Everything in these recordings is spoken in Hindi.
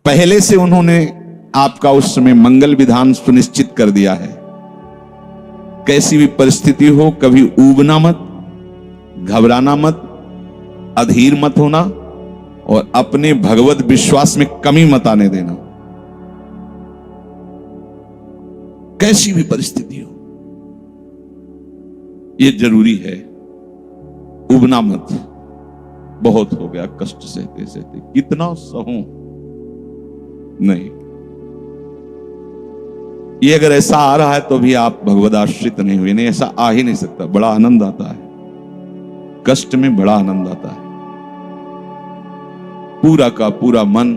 पहले से उन्होंने आपका उस समय मंगल विधान सुनिश्चित कर दिया है। कैसी भी परिस्थिति हो, कभी ऊबना मत, घबराना मत, अधीर मत होना और अपने भगवत विश्वास में कमी मत आने देना। कैसी भी परिस्थिति हो, यह जरूरी है। उबना मत। बहुत हो गया कष्ट सहते सहते, कितना सहूं। नहीं, ये अगर ऐसा आ रहा है तो भी आप भगवद आश्रित नहीं हुए। नहीं, ऐसा आ ही नहीं सकता। बड़ा आनंद आता है, कष्ट में बड़ा आनंद आता है। पूरा का पूरा मन,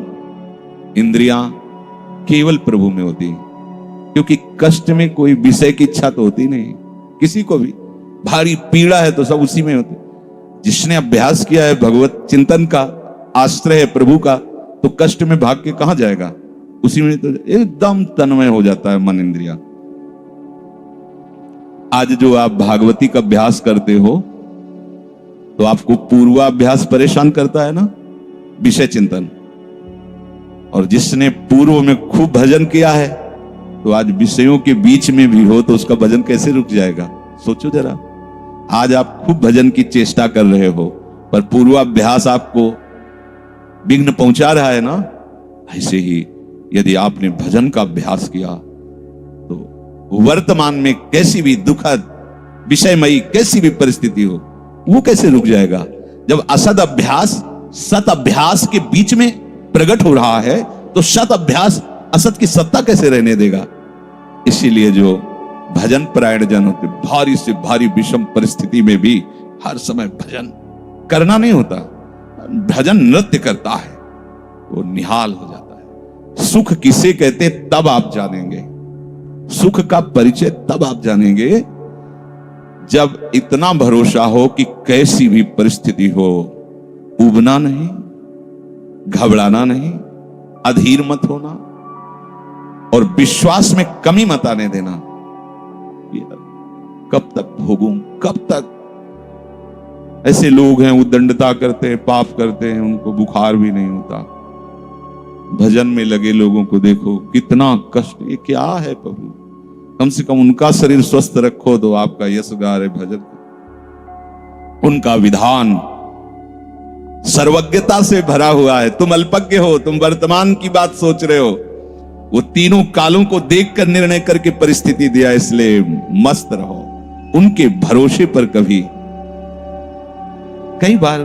इंद्रियां केवल प्रभु में होती, क्योंकि कष्ट में कोई विषय की इच्छा तो होती नहीं किसी को भी। भारी पीड़ा है तो सब उसी में होते। जिसने अभ्यास किया है भगवत चिंतन का, आश्रय है प्रभु का, तो कष्ट में भाग के कहां जाएगा? उसी में तो एकदम तन्मय हो जाता है मन, इंद्रिया। आज जो आप भागवती का अभ्यास करते हो तो आपको पूर्वाभ्यास परेशान करता है ना, विषय चिंतन। और जिसने पूर्व में खूब भजन किया है तो आज विषयों के बीच में भी हो तो उसका भजन कैसे रुक जाएगा? सोचो जरा। आज आप खूब भजन की चेष्टा कर रहे हो पर पूर्वाभ्यास आपको विघ्न पहुंचा रहा है ना। ऐसे ही यदि आपने भजन का अभ्यास किया तो वर्तमान में कैसी भी दुखद विषयमयी कैसी भी परिस्थिति हो, वो कैसे रुक जाएगा? जब असद अभ्यास सत अभ्यास के बीच में प्रकट हो रहा है तो सत अभ्यास असत की सत्ता कैसे रहने देगा? इसीलिए जो भजन परायण जन होते, भारी से भारी विषम परिस्थिति में भी हर समय भजन करना नहीं होता, भजन नृत्य करता है, वो निहाल हो जाता है। सुख किसे कहते तब आप जानेंगे, सुख का परिचय तब आप जानेंगे जब इतना भरोसा हो कि कैसी भी परिस्थिति हो, उबना नहीं, घबराना नहीं, अधीर मत होना और विश्वास में कमी मत आने देना। कब तक भोगूं, कब तक? ऐसे लोग हैं उद्दंडता करते हैं, पाप करते हैं, उनको बुखार भी नहीं होता। भजन में लगे लोगों को देखो कितना कष्ट। ये क्या है प्रभु? कम से कम उनका शरीर स्वस्थ रखो तो आपका यश गा रहे भजन। उनका विधान सर्वज्ञता से भरा हुआ है। तुम अल्पज्ञ हो, तुम वर्तमान की बात सोच रहे हो। वो तीनों कालों को देखकर निर्णय करके परिस्थिति दिया, इसलिए मस्त रहो उनके भरोसे पर। कभी कई बार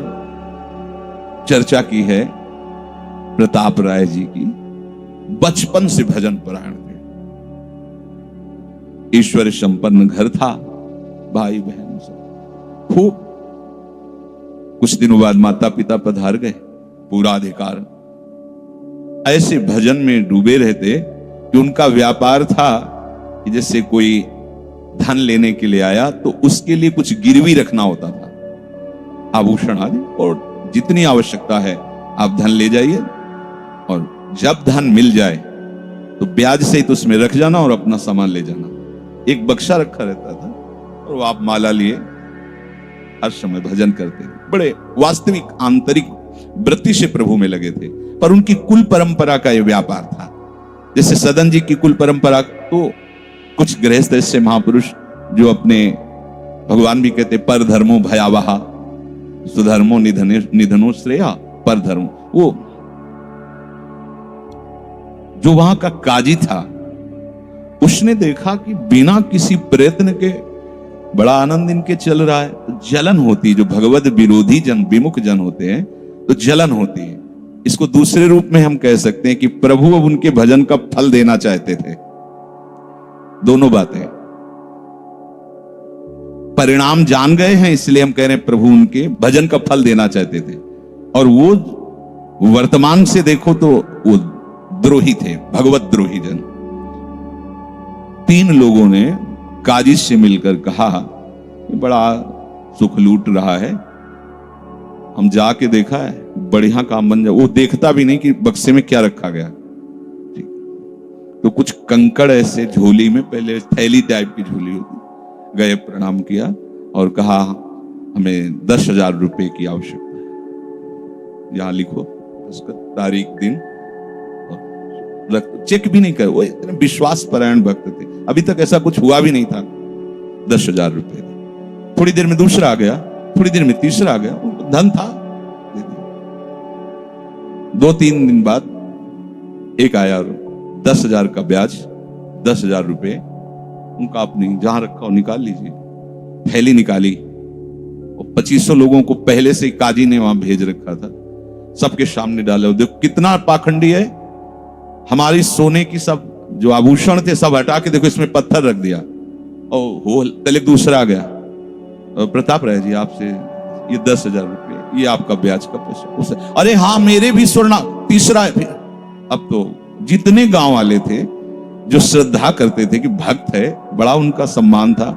चर्चा की है प्रताप राय जी की, बचपन से भजन परायण थे, ईश्वर संपन्न घर था, भाई बहन सब खूब। कुछ दिनों बाद माता पिता पधार गए, पूरा अधिकार। ऐसे भजन में डूबे रहते कि उनका व्यापार था कि जैसे कोई धन लेने के लिए आया तो उसके लिए कुछ गिरवी रखना होता था, आभूषण आदि, और जितनी आवश्यकता है आप धन ले जाइए और जब धन मिल जाए तो ब्याज सहित उसमें रख जाना और अपना सामान ले जाना। एक बक्सा रखा रहता था और वो आप माला लिए हर समय भजन करते, बड़े वास्तविक आंतरिक वृत्ति से प्रभु में लगे थे। पर उनकी कुल परंपरा का यह व्यापार था। जैसे सदन जी की कुल परंपरा, तो कुछ गृहस्थ ऐसे महापुरुष जो अपने, भगवान भी कहते पर धर्मो भयावहा सुधर्मो निधनो श्रेया, पर धर्म। वो जो वहां का काजी था उसने देखा कि बिना किसी प्रयत्न के बड़ा आनंद इनके चल रहा है। तो जलन होती, जो भगवत विरोधी जन, विमुख जन होते हैं तो जलन होती है। इसको दूसरे रूप में हम कह सकते हैं कि प्रभु अब उनके भजन का फल देना चाहते थे। दोनों बातें, परिणाम जान गए हैं इसलिए हम कह रहे हैं प्रभु उनके भजन का फल देना चाहते थे। और वो वर्तमान से देखो तो वो द्रोही थे, भगवत द्रोही जन। 3 लोगों ने काजी से मिलकर कहा बड़ा सुख लूट रहा है, हम जाके देखा है, बढ़िया काम बन जाए। वो देखता भी नहीं कि बक्से में क्या रखा गया। तो कुछ कंकड़ ऐसे झोली में, पहले थैली टाइप की झोली होती, गए, प्रणाम किया और कहा हमें 10,000 रुपए की आवश्यकता है, यहां लिखो उसका तारीख दिन और चेक भी नहीं करे, वो इतने विश्वास परायण भक्त थे, अभी तक ऐसा कुछ हुआ भी नहीं था। 10,000 रुपए, थोड़ी देर में दूसरा आ गया, थोड़ी देर में तीसरा आ गया, धन था। 2-3 दिन बाद एक आया, 10,000 का ब्याज, 10,000 रुपए उनका, अपनी जहां रखा हो निकाल लीजिए। थैली निकाली और 2500 लोगों को पहले से काजी ने वहां भेज रखा था, सबके सामने डाले। देखो कितना पाखंडी है, हमारी सोने की सब जो आभूषण थे सब हटा के देखो इसमें पत्थर रख दिया। और हो तले दूसरा आ गया, प्रताप राय जी आपसे ये 10,000 रुपये, ये आपका ब्याज का पैसा। अरे हाँ मेरे भी स्वर्ण, तीसरा है। फिर अब तो जितने गांव वाले थे जो श्रद्धा करते थे कि भक्त है, बड़ा उनका सम्मान था,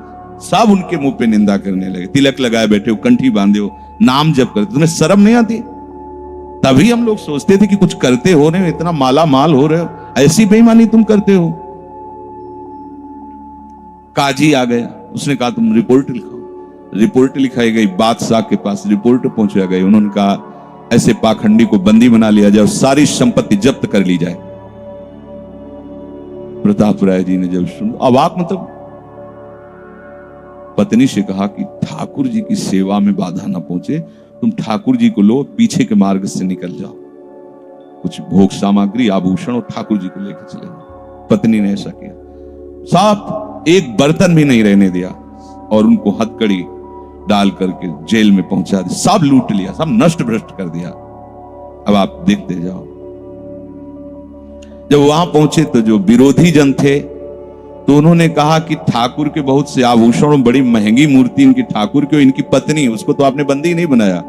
सब उनके मुंह पे निंदा करने लगे। तिलक लगाए बैठे हो, कंठी बांधे हो, नाम जप करते, तुम्हें शर्म नहीं आती? तभी हम लोग सोचते थे कि कुछ करते हो रहे हो, इतना माला माल हो रहे हो, ऐसी बेईमानी तुम करते हो। काजी आ गया, उसने कहा तुम रिपोर्ट लिखाओ। रिपोर्ट लिखाई गई, बादशाह के पास रिपोर्ट पहुंचाया गई। उन्होंने कहा ऐसे पाखंडी को बंदी बना लिया जाए और सारी संपत्ति जब्त कर ली जाए। प्रताप राय जी ने जब सुना, अवाक, मतलब पत्नी से कहा कि ठाकुर जी की सेवा में बाधा ना पहुंचे, तुम ठाकुर जी को लो, पीछे के मार्ग से निकल जाओ, कुछ भोग सामग्री आभूषण और ठाकुर जी को लेकर चले जाओ। पत्नी ने ऐसा किया, साहब एक बर्तन भी नहीं रहने दिया और उनको हथकड़ी डाल करके जेल में पहुंचा दिया, सब लूट लिया, सब नष्ट भ्रष्ट कर दिया। अब आप देखते जाओ। जब वहां पहुंचे तो जो विरोधी जन थे तो उन्होंने कहा कि ठाकुर के बहुत से आभूषण, बड़ी महंगी मूर्ति इनकी ठाकुर की, इनकी पत्नी, उसको तो आपने बंदी नहीं बनाया।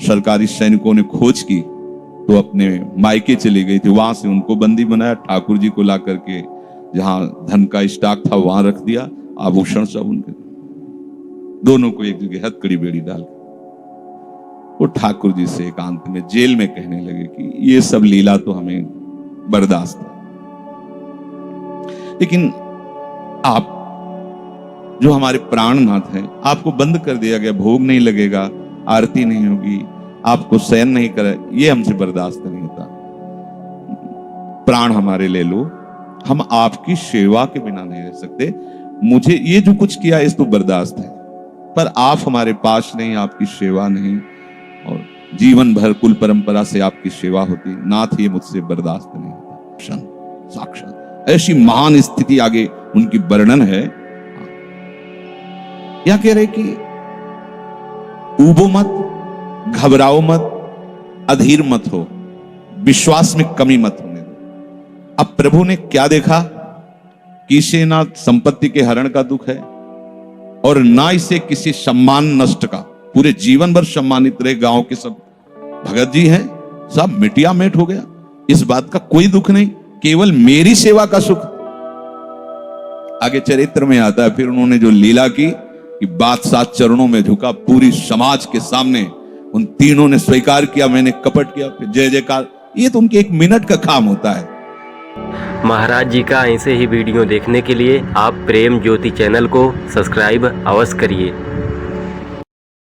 सरकारी सैनिकों ने खोज की तो अपने मायके चली गई थी, वहां से उनको बंदी बनाया, ठाकुर जी को ला करके जहां धन का स्टॉक था वहां रख दिया, आभूषण सब उनके, दोनों को एक जगह हथकड़ी बेड़ी डाल वो ठाकुर जी से एकांत में जेल में कहने लगे कि ये सब लीला तो हमें बर्दाश्त है, लेकिन आप जो हमारे प्राणनाथ हैं, आपको बंद कर दिया गया, भोग नहीं लगेगा, आरती नहीं होगी, आपको शयन नहीं करे, ये हमसे बर्दाश्त नहीं होता। प्राण हमारे ले लो, हम आपकी सेवा के बिना नहीं रह सकते। मुझे ये जो कुछ किया इस तो बर्दाश्त है, पर आप हमारे पास नहीं, आपकी सेवा नहीं, और जीवन भर कुल परंपरा से आपकी सेवा होती, नाथ ये मुझसे बर्दाश्त नहीं होता। साक्षात ऐसी महान स्थिति आगे उनकी वर्णन है। या कह रहे कि ऊबो मत, घबराओ मत, अधीर मत हो, विश्वास में कमी मत होने दो। अब प्रभु ने क्या देखा कि इसे ना संपत्ति के हरण का दुख है और ना इसे किसी सम्मान नष्ट का, पूरे जीवन भर सम्मानित रहे, गांव के सब भगत जी हैं, सब मिटिया मेट हो गया, इस बात का कोई दुख नहीं, केवल मेरी सेवा का सुख। आगे चरित्र में आता है, फिर उन्होंने जो लीला की कि बादशाह चरणों में झुका, पूरी समाज के सामने उन तीनों ने स्वीकार किया मैंने कपट किया, फिर जय जयकार। ये तो उनके 1 मिनट का काम होता है। महाराज जी का ऐसे ही वीडियो देखने के लिए आप प्रेम ज्योति चैनल को सब्सक्राइब अवश्य करिए।